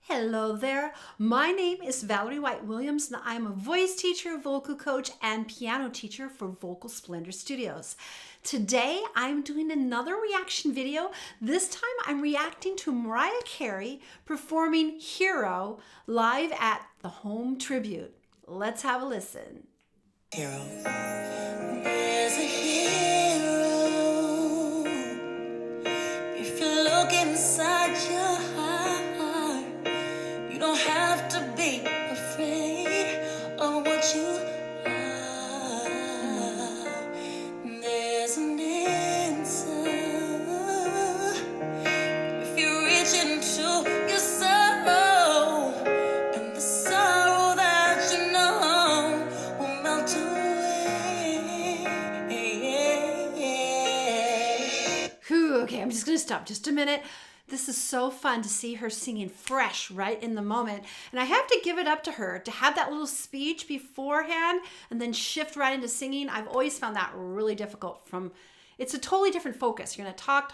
Hello there. My name is Valerie White Williams, and I'm a voice teacher, vocal coach, and piano teacher for Vocal Splendor Studios. Today, I'm doing another reaction video. This time, I'm reacting to Mariah Carey performing Hero live at the Home Tribute. Let's have a listen. Hero. There's a hero. If you look inside your heart, you don't have to be afraid of what you are. There's an answer. If you reach into your soul, and the sorrow that you know will melt away. Whew, okay, I'm just gonna stop just a minute. This is so fun to see her singing fresh right in the moment. And I have to give it up to her to have that little speech beforehand and then shift right into singing. I've always found that really difficult. It's a totally different focus. You're gonna talk,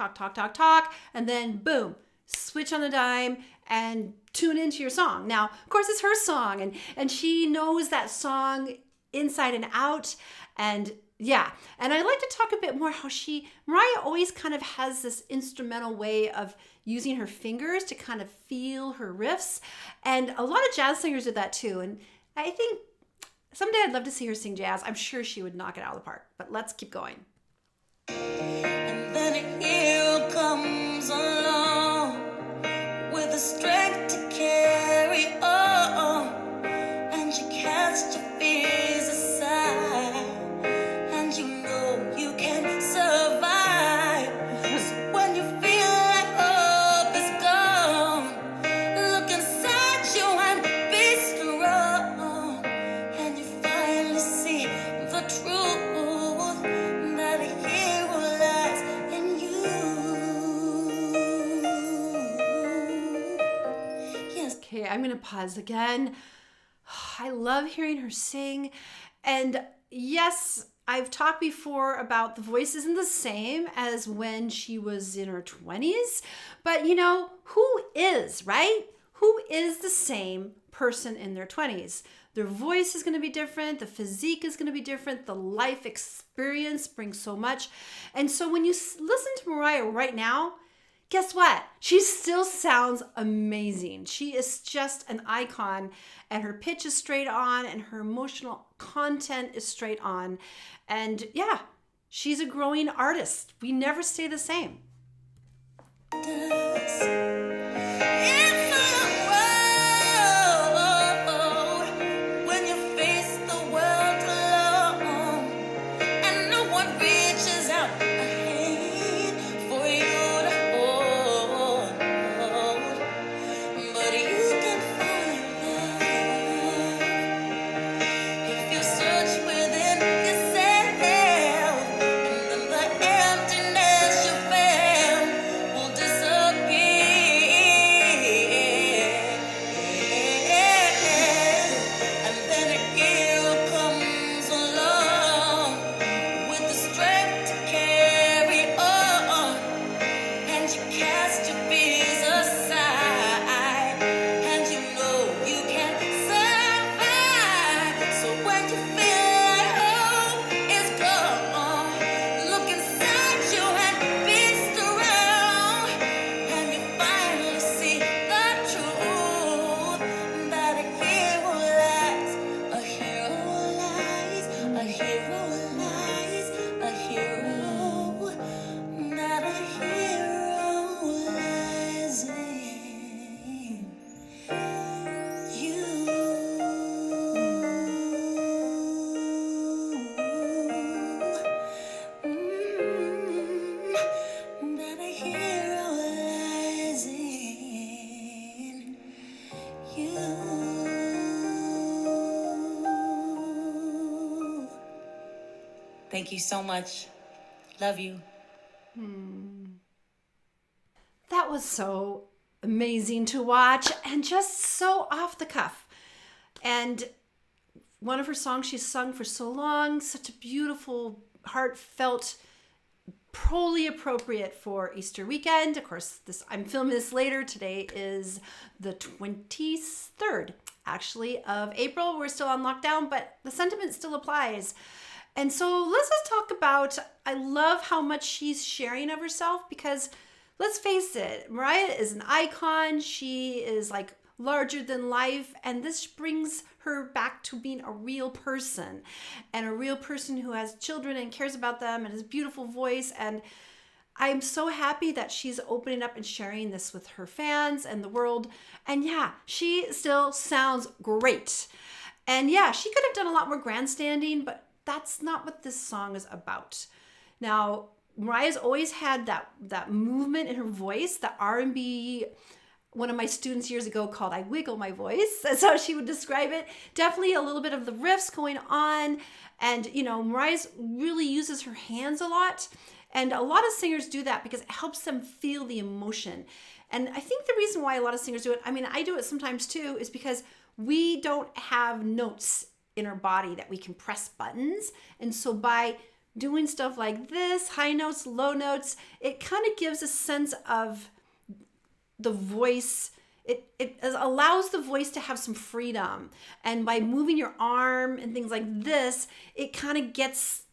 and then boom, switch on the dime and tune into your song. Now, of course, it's her song and she knows that song inside and out. And yeah, and I'd like to talk a bit more how Mariah always kind of has this instrumental way of using her fingers to kind of feel her riffs. And a lot of jazz singers do that too. And I think someday I'd love to see her sing jazz. I'm sure she would knock it out of the park, but let's keep going. And then a hero comes along with the strength to carry on, and you cast your fears aside, and you know you can survive. So when you feel like hope is gone, look inside you and be strong, and you finally see the truth that a hero lies in you. Yes. Okay, I'm gonna pause again. I love hearing her sing. And yes, I've talked before about the voice isn't the same as when she was in her 20s, but you know, who is, right? Who is the same person in their 20s? Their voice is going to be different, the physique is going to be different, the life experience brings so much. And so when you listen to Mariah right now, guess what? She still sounds amazing. She is just an icon, and her pitch is straight on, and her emotional content is straight on. And yeah, she's a growing artist. We never stay the same. It's a road when you face the world alone, and no one reaches out a hand for you to hold, but you can find love if you search within yourself, and then the emptiness you felt will disappear. And then a hero comes along with the strength to carry on, and you cast your fears aside, and you know you can survive. So when you feel like hope is gone, look inside you and be strong, and you finally see the truth that a hero lies, a hero lies, a hero lies, a hero, that a hero lies in you. That a hero lies in you. Thank you so much. Love you. That was so amazing to watch and just so off the cuff. And one of her songs she's sung for so long, such a beautiful, heartfelt totally appropriate for Easter weekend. Of course, I'm filming this later. Today is the 23rd, actually, of April. We're still on lockdown, but the sentiment still applies. And so let's just talk about, I love how much she's sharing of herself, because let's face it, Mariah is an icon. She is like larger than life, and this brings her back to being a real person, and a real person who has children and cares about them and has a beautiful voice. And I'm so happy that she's opening up and sharing this with her fans and the world. And yeah, she still sounds great. And yeah, she could have done a lot more grandstanding, but that's not what this song is about. Now, Mariah's always had that movement in her voice, the R&B. One of my students years ago called I wiggle my voice. That's how she would describe it. Definitely a little bit of the riffs going on. And, Mariah really uses her hands a lot. And a lot of singers do that because it helps them feel the emotion. And I think the reason why a lot of singers do it, I do it sometimes too, is because we don't have notes in our body that we can press buttons. And so by doing stuff like this, high notes, low notes, it kind of gives a sense of the voice. It allows the voice to have some freedom. And by moving your arm and things like this, it kind of gets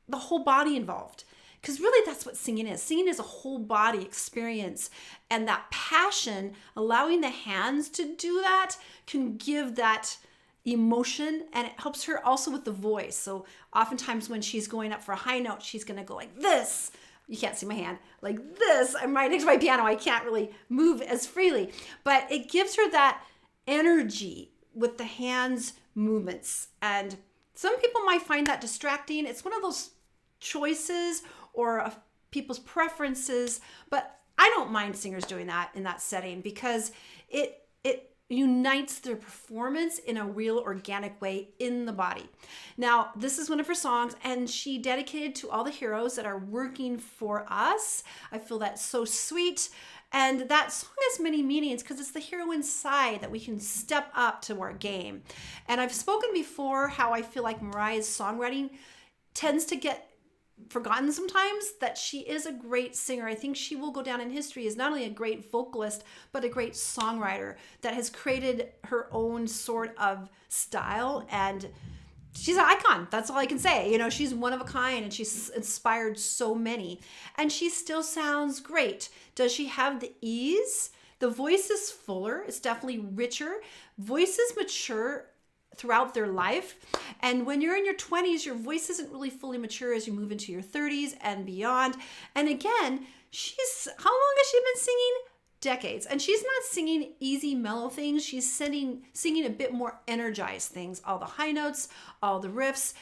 the whole body involved. Because really that's what singing is. Singing is a whole body experience. And that passion, allowing the hands to do that, can give that emotion, and it helps her also with the voice. So oftentimes when she's going up for a high note, she's going to go like this. You can't see my hand. Like this. I'm right next to my piano. I can't really move as freely. But it gives her that energy with the hands movements. And some people might find that distracting. It's one of those choices or of people's preferences. But I don't mind singers doing that in that setting, because it unites their performance in a real organic way in the body. Now, this is one of her songs, and she dedicated to all the heroes that are working for us. I feel that's so sweet. And that song has many meanings because it's the hero inside that we can step up to our game. And I've spoken before how I feel like Mariah's songwriting tends to get forgotten sometimes, that she is a great singer. I think she will go down in history as not only a great vocalist, but a great songwriter that has created her own sort of style. And she's an icon. That's all I can say. She's one of a kind, and she's inspired so many. And she still sounds great. Does she have the ease? The voice is fuller. It's definitely richer. Voices mature throughout their life. And when you're in your 20s, your voice isn't really fully mature as you move into your 30s and beyond. And again, how long has she been singing? Decades. And she's not singing easy, mellow things. She's singing a bit more energized things. All the high notes, all the riffs.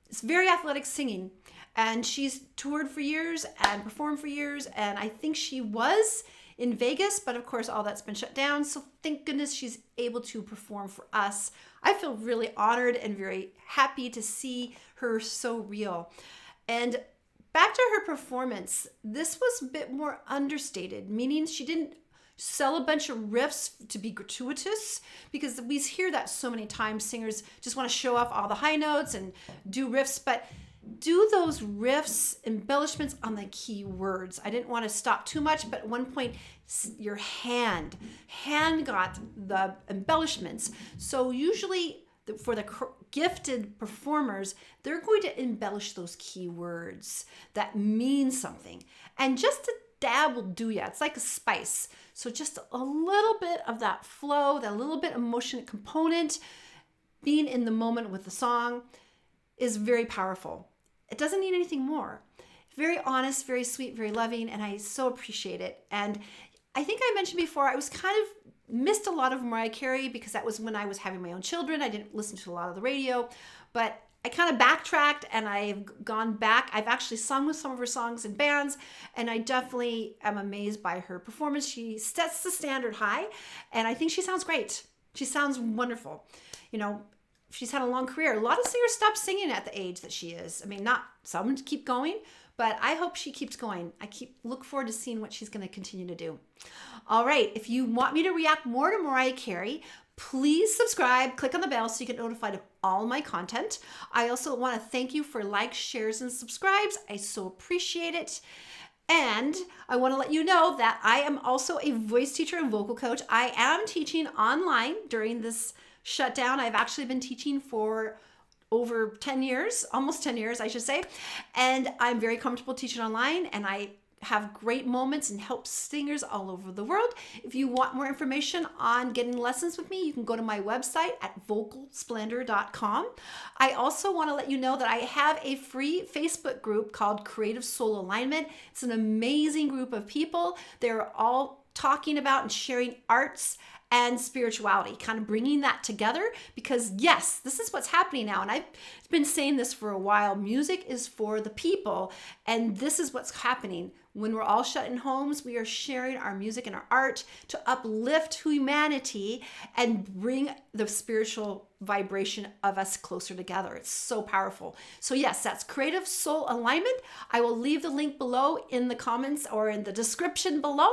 It's very athletic singing. And she's toured for years and performed for years. And I think she was in Vegas, but of course all that's been shut down. So thank goodness she's able to perform for us. I feel really honored and very happy to see her so real. And back to her performance, this was a bit more understated, meaning she didn't sell a bunch of riffs to be gratuitous, because we hear that so many times. Singers just want to show off all the high notes and do riffs, but do those riffs, embellishments on the key words. I didn't want to stop too much, but at one point, your hand got the embellishments. So usually for the gifted performers, they're going to embellish those key words that mean something. And just a dab will do ya. It's like a spice. So just a little bit of that flow, that little bit emotion component, being in the moment with the song is very powerful. It doesn't need anything more. Very honest, very sweet, very loving, and I so appreciate it. And I think I mentioned before, I was kind of missed a lot of Mariah Carey because that was when I was having my own children. I didn't listen to a lot of the radio, but I kind of backtracked and I've gone back. I've actually sung with some of her songs in bands, and I definitely am amazed by her performance. She sets the standard high, and I think she sounds great. She sounds wonderful. She's had a long career. A lot of singers stop singing at the age that she is. I mean, not some keep going, but I hope she keeps going. Look forward to seeing what she's going to continue to do. All right. If you want me to react more to Mariah Carey, please subscribe, click on the bell so you get notified of all my content. I also want to thank you for likes, shares, and subscribes. I so appreciate it. And I want to let you know that I am also a voice teacher and vocal coach. I am teaching online during this shutdown. I've actually been teaching for over 10 years, almost 10 years, I should say. And I'm very comfortable teaching online, and I have great moments and help singers all over the world. If you want more information on getting lessons with me, you can go to my website at vocalsplendor.com. I also want to let you know that I have a free Facebook group called Creative Soul Alignment. It's an amazing group of people. They're all talking about and sharing arts and spirituality, kind of bringing that together, because yes, this is what's happening now. And I've been saying this for a while. Music is for the people, and this is what's happening. When we're all shut in homes, we are sharing our music and our art to uplift humanity and bring the spiritual vibration of us closer together. It's so powerful. So yes, that's Creative Soul Alignment. I will leave the link below in the comments or in the description below.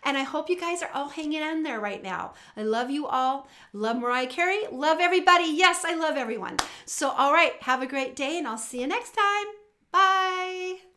And I hope you guys are all hanging in there right now. I love you all. Love Mariah Carey. Love everybody. Yes, I love everyone. So all right, have a great day, and I'll see you next time. Bye.